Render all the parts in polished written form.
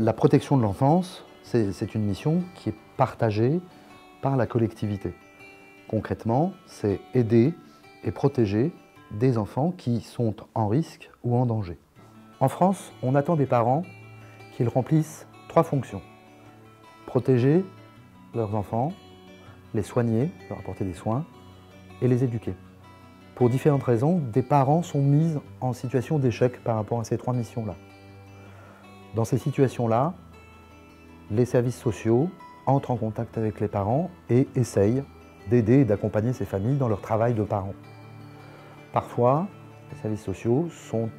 La protection de l'enfance, c'est une mission qui est partagée par la collectivité. Concrètement, c'est aider et protéger des enfants qui sont en risque ou en danger. En France, on attend des parents qu'ils remplissent 3 fonctions. Protéger leurs enfants, les soigner, leur apporter des soins et les éduquer. Pour différentes raisons, des parents sont mis en situation d'échec par rapport à ces 3 missions-là. Dans ces situations-là, les services sociaux entrent en contact avec les parents et essayent d'aider et d'accompagner ces familles dans leur travail de parents. Parfois, les services sociaux sont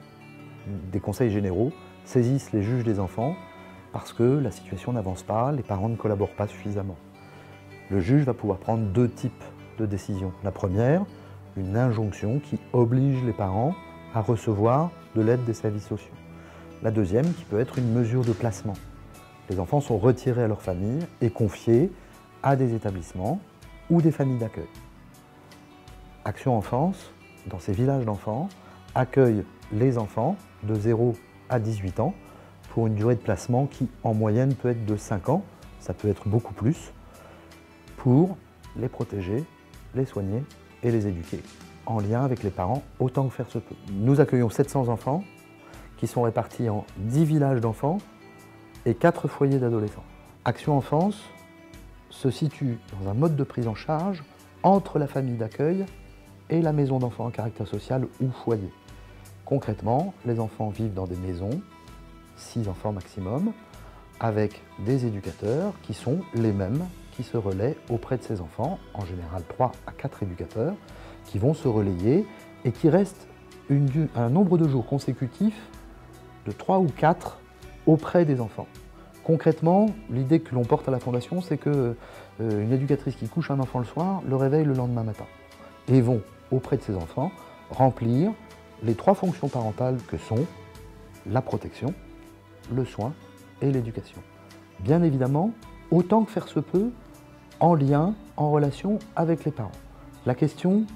des conseils généraux, saisissent les juges des enfants parce que la situation n'avance pas, les parents ne collaborent pas suffisamment. Le juge va pouvoir prendre 2 types de décisions. La première, une injonction qui oblige les parents à recevoir de l'aide des services sociaux. La deuxième, qui peut être une mesure de placement. Les enfants sont retirés à leur famille et confiés à des établissements ou des familles d'accueil. Action Enfance, dans ces villages d'enfants, accueille les enfants de 0 à 18 ans pour une durée de placement qui, en moyenne, peut être de 5 ans, ça peut être beaucoup plus, pour les protéger, les soigner et les éduquer, en lien avec les parents autant que faire se peut. Nous accueillons 700 enfants qui sont répartis en 10 villages d'enfants et 4 foyers d'adolescents. Action Enfance se situe dans un mode de prise en charge entre la famille d'accueil et la maison d'enfants à caractère social ou foyer. Concrètement, les enfants vivent dans des maisons, 6 enfants maximum, avec des éducateurs qui sont les mêmes qui se relaient auprès de ces enfants, en général 3 à 4 éducateurs, qui vont se relayer et qui restent un nombre de jours consécutifs de 3 ou 4 auprès des enfants. Concrètement, l'idée que l'on porte à la Fondation, c'est qu'une éducatrice qui couche un enfant le soir le réveille le lendemain matin et vont, auprès de ces enfants, remplir les 3 fonctions parentales que sont la protection, le soin et l'éducation. Bien évidemment, autant que faire se peut, en lien, en relation avec les parents. La question,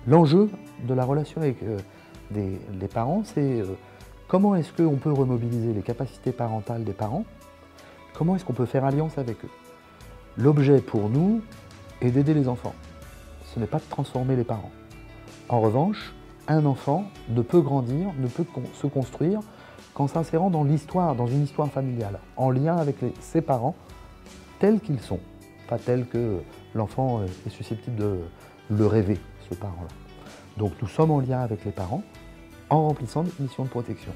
l'enjeu de la relation avec les parents, c'est comment est-ce qu'on peut remobiliser les capacités parentales des parents? Comment est-ce qu'on peut faire alliance avec eux? L'objet pour nous est d'aider les enfants. Ce n'est pas de transformer les parents. En revanche, un enfant ne peut grandir, ne peut se construire qu'en s'insérant dans l'histoire, dans une histoire familiale, en lien avec ses parents tels qu'ils sont, pas tels que l'enfant est susceptible de le rêver, ce parent-là. Donc nous sommes en lien avec les parents en remplissant notre mission de protection.